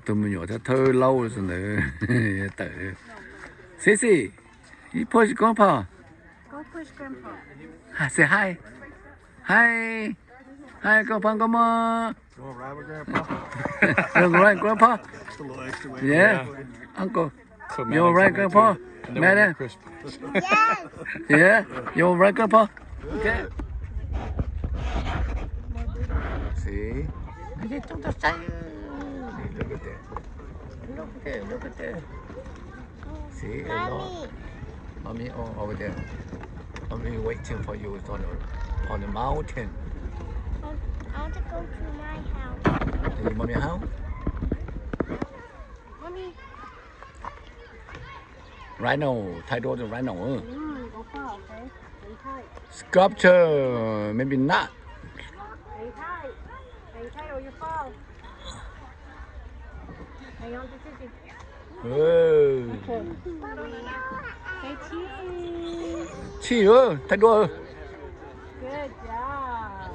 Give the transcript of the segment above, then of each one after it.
tôi mới nhỏ thơ lâu rồi nữa tự Sissy you push grandpa Go push grandpa. say hi hi hi grandpa come on You want to ride with Grandpa? you're right grandpa Just a little extra weight. yeah uncle So you're right grandpa madam yeah you're right grandpa okay see look at that look at that see a lot mommy over there mommy waiting for you on the mountain I want to go to my house. đi mommy house Mommy. rhino thay đổi thành rhino Go far, okay? Hang tight. sculpture maybe not Hang tight. Hang tight or you fall. Hang on to Sissy. ừ. Okay. Say cheese. Chi ơi thay đổi Good job.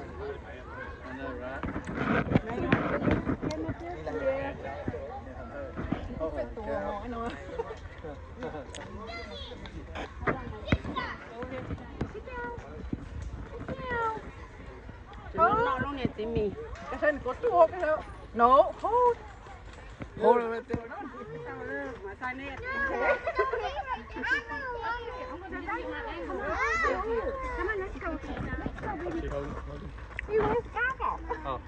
Nó luôn nè tìm mì. Cái thân có tua cái đó. No, hold. hold it right there Mà sai nè. Come on, let's go. Let's go, baby. You want to go? Oh.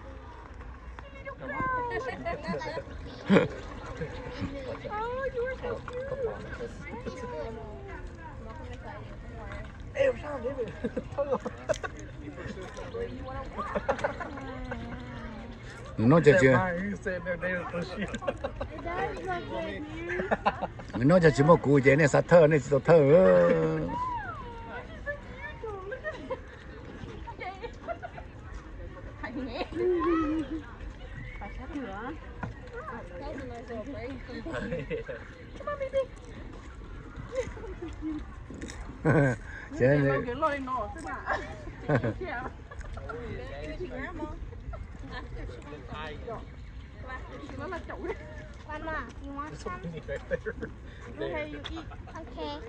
Oh, you were so cute. Ê, sao thế vậy? nó cho chưa nó cho chỉ một cú vậy này sát thơ này chỉ thơ Chứ Grandma, you want some? Okay, you eat. Okay.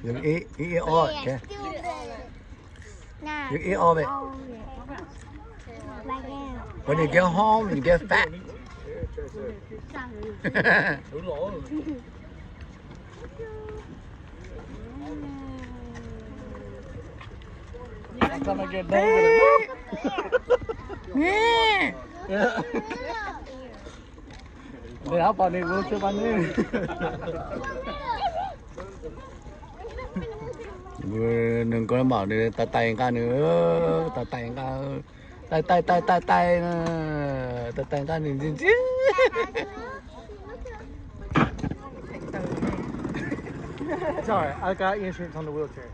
you eat all Yeah, okay still good. Nah. you eat all of it Oh, yeah. Like that. when you get home you get fat Đúng lỗ rồi. I'm gonna get negative. Để áo vào đi luôn cho bạn đi. đừng có bảo đi tay tay ca nữa tay tay ca tay tay tay tay tay tay tay ca nhìn chứ Sorry, I got insurance on the wheelchair.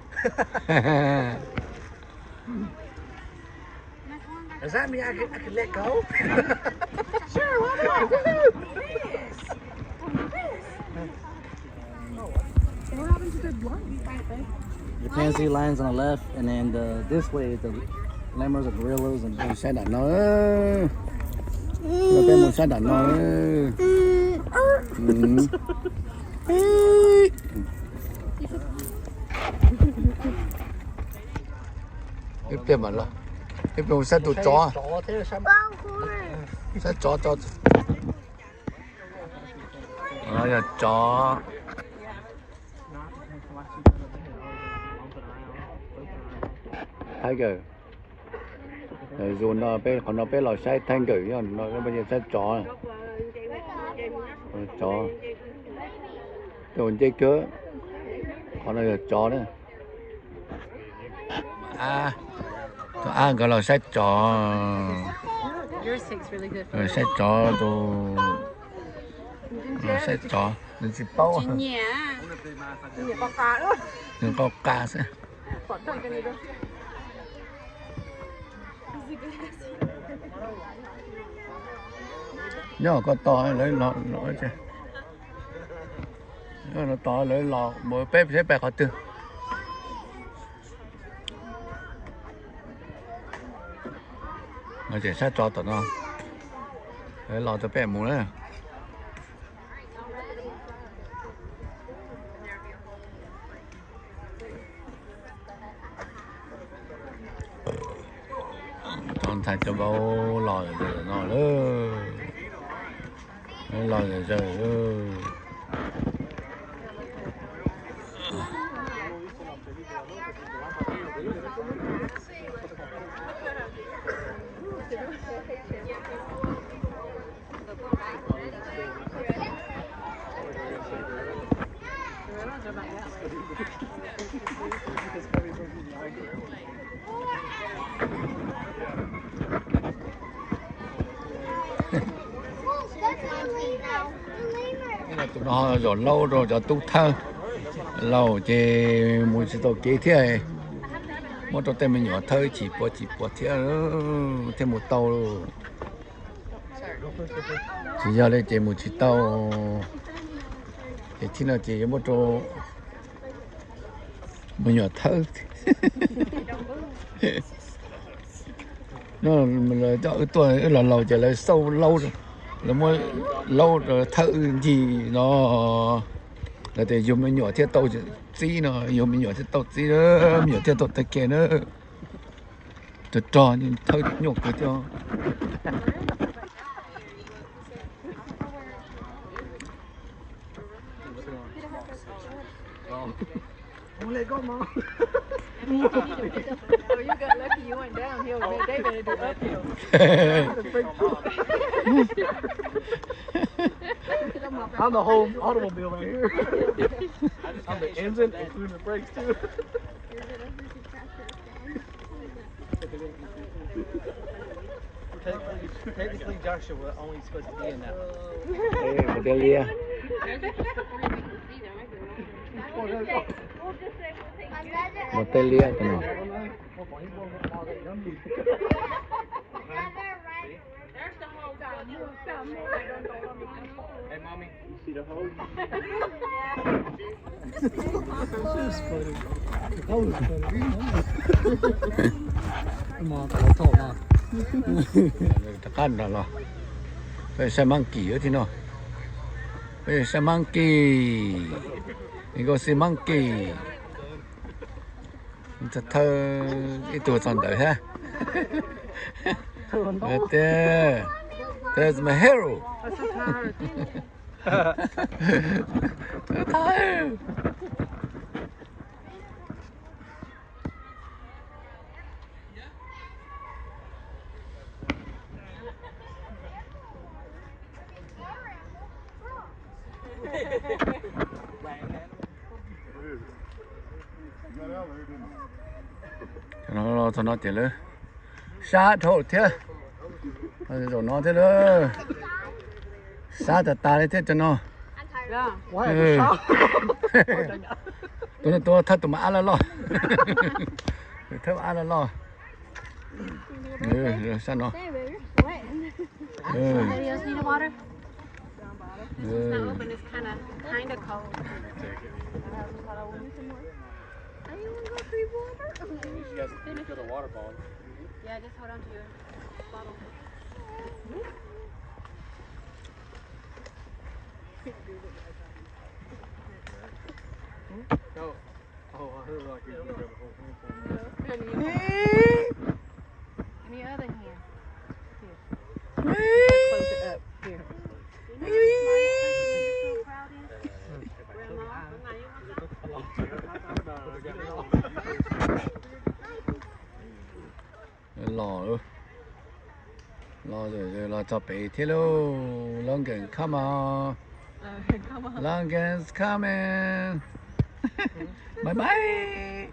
Does that mean I can let go? Sure, why not? What happened to the blunt? The pansy lions on the left, and then this way is the lemurs and gorillas and xe đạn nó nó bên một xe đạn nó tiếp tiếp mà lo tiếp một xe tụt chó Chó thế là sao? xe chó nó là chó tiger rồi nó bé còn nó bé là xe tiger nó bây giờ xe chó chó rồi dây cớ còn đây là chó đấy gọi là xe chó Yours tastes really good. rồi xe chó đồ xe chó mình chỉ bao Nhẹ. Nhẹ có cá nữa. đừng có cá sẽ Còn thôi cái này đâu. nhỏ có to lấy lọ chứ nó to lấy lọ mỗi bếp sẽ bẹt họ tư nó chỉ sát cho tụi nó lấy lọ cho bẹt mù đấy 刚才就冇老人闹了，老人这了。tụi nó rồi lâu rồi cho tu thơ lâu thì muốn chỉ tao kế thế một tao tên mình nhỏ thơ chỉ bỏ thế thêm một tàu chỉ giờ đây chỉ một chỉ tàu thì khi nào chỉ một tàu mình nhỏ thơ nó là cho tuổi là lâu trở lại sâu lâu rồi là mới lâu rồi thợ gì nó là để dùng mình nhỏ thiết tàu gì nó dùng mình nhỏ thiết tàu gì nữa nhỏ thiết tàu tay kia nữa tôi cho nhưng thợ nhục cái cho Let go, Mom. Oh, you got lucky you went downhill. They better do uphill. I'm the whole automobile right here. I'm the engine, including the brakes too. Technically, Joshua only supposed to be in that one. Hey, Motelia cái nào? Hey, Mommy, you see the hose? Come on, tao thổ mà. Ta cắt rồi. Bây giờ monkey ở thì nó. Bây giờ monkey. 이거是monkey. Thật thơ ít tuổi còn đợi ha. There, there's my hero. cho nó tiền nữa xa thổ thế rồi nó thế nữa xa thật ta đấy thế cho nó tôi thật tụi mà ăn lo thật ăn lo rồi sao nó It's not open, it's kind of cold. You guys fill the water bottle. Yeah, just hold on to your bottle. No. Oh, I heard like you were going to grab the whole thing. Any other hand? Close it up. Here. lò luôn lò rồi lò cho bé thế luôn Longan come on Longan's coming bye bye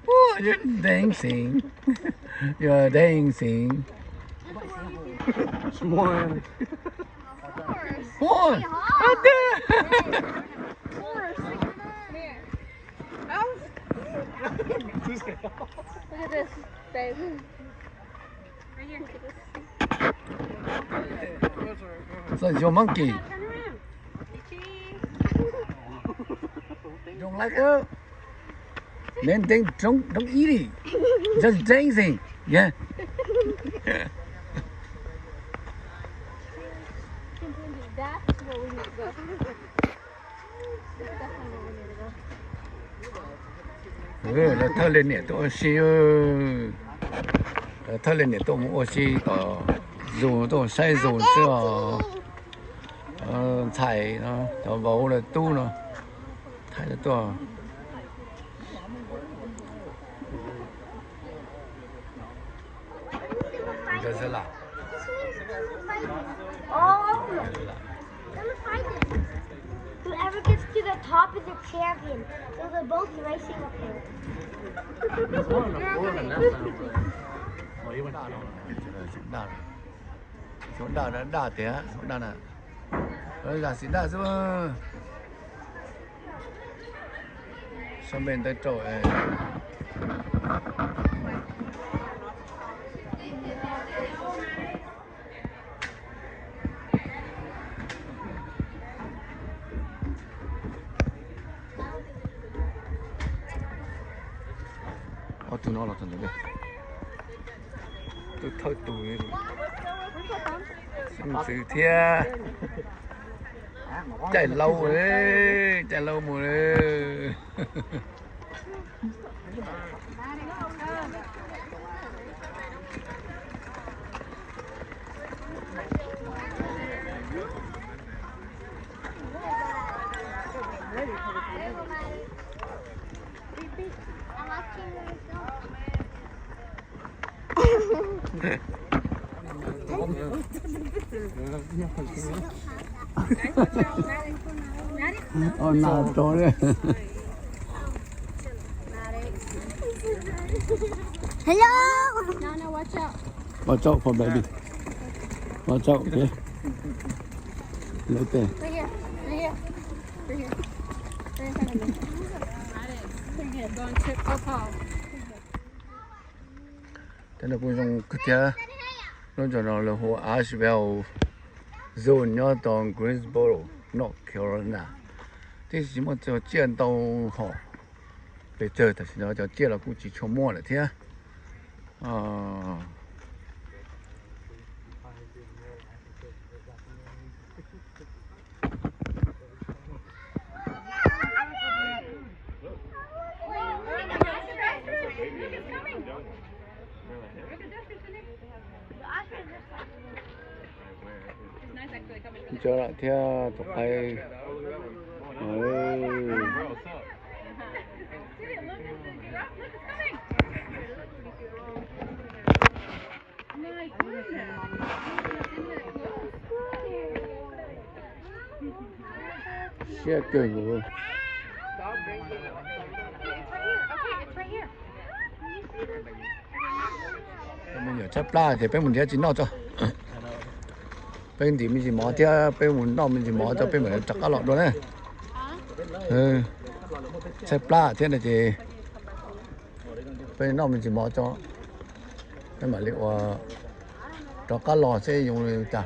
Oh, you're dancing. You're dancing. One. Oh, right there. Look at this, babe. Right here. So it's your monkey. You don't like it? Then don't eat it. Just dancing. Yeah. That's where we need to go. That's definitely where we need to go. Là thơ lên nè tôi xí thơ lên nè tôi mua xí dù tôi sai dù cho thải nó cho vào là tu nó thải là tôi giờ sẽ là Oh, let's find it. Whoever gets to the top is the champion. So they're both racing up here. chỗ đào đã đào thế chỗ đào là là xí đào chứ sang bên tới chỗ tụi nó là thằng đấy tôi thôi tụi xin sự thia chạy lâu đấy chạy lâu mùa đấy nào trốn đấy. Hello! No, watch out. Watch out for baby. Watch out, okay? Right there. Right here. Right here. Right here. Right in front of me. Right here. Don't trip or fall. Thế là cũng dùng cái kia nó cho nó là hồ Asheville zone nhớ toàn Greensboro, North Carolina. Thế chỉ mà cho见到họ bây giờ thì nó cho见là cũng chỉ cho mua là thế trở lại theo chụp hay xe kinh luôn mình ở chấp la thì bên mình sẽ chỉ nó cho bên thì mình chỉ mò theo bên mình nó mình chỉ mò cho bên mình chặt cá lọt luôn đấy chấp la thế này thì bên nó mình chỉ mò cho cái mà liệu cho cá lọt sẽ dùng chả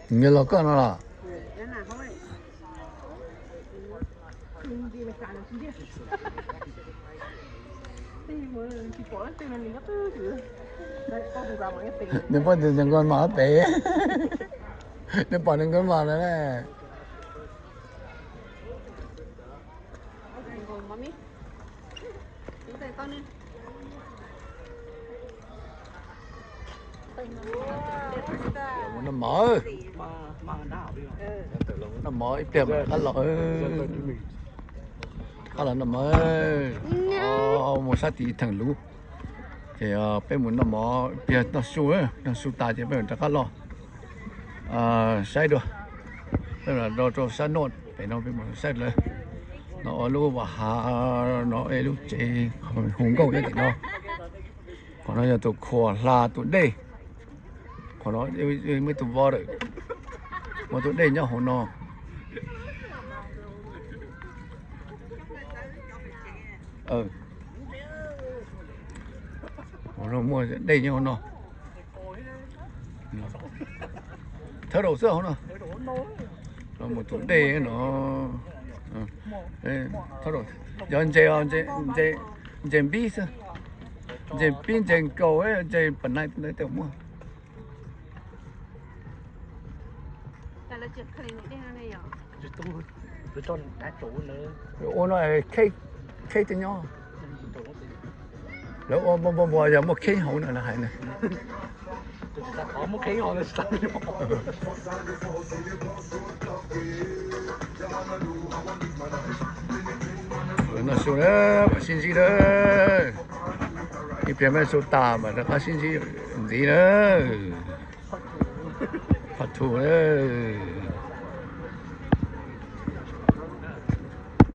nghe lo con nó là nếu bỏ thì con mở bé nếu bỏ thì con mở đấy nó mở nó mở ít tiền mà cá lợn nó mở một sát tí thằng lú thì bên muốn nó mở bây nó su ta thì bên cá lợn sai được bây giờ nó cho sát nốt phải nó bên muốn saiเลยnó lú và hà nó lú chế hùng câu đấy thì nó còn nó là tụ khỏa là tụ đây còn nó mới tụ vào đấy mà tụ đây nhá hồ nó nó mua đây nhau nó thở đầu sữa không nó nó một tủ đây nó thở đầu giờ chơi bi sao chơi pin chơi cầu ấy chơi phần này tới tiểu muaแต่ละจุดคลินิกได้เท่าไหร่หรอ Chứ tôi cho đá chủ nữa. ô nó là cây tới nhauแล้วบ่อย่ามาขี้เขาน่ะให้น่ะ Tôi chỉ có một cái họ là sao nó số đó xin gì đó cái bên số ta mà nó xin gì nữa phật thủ đó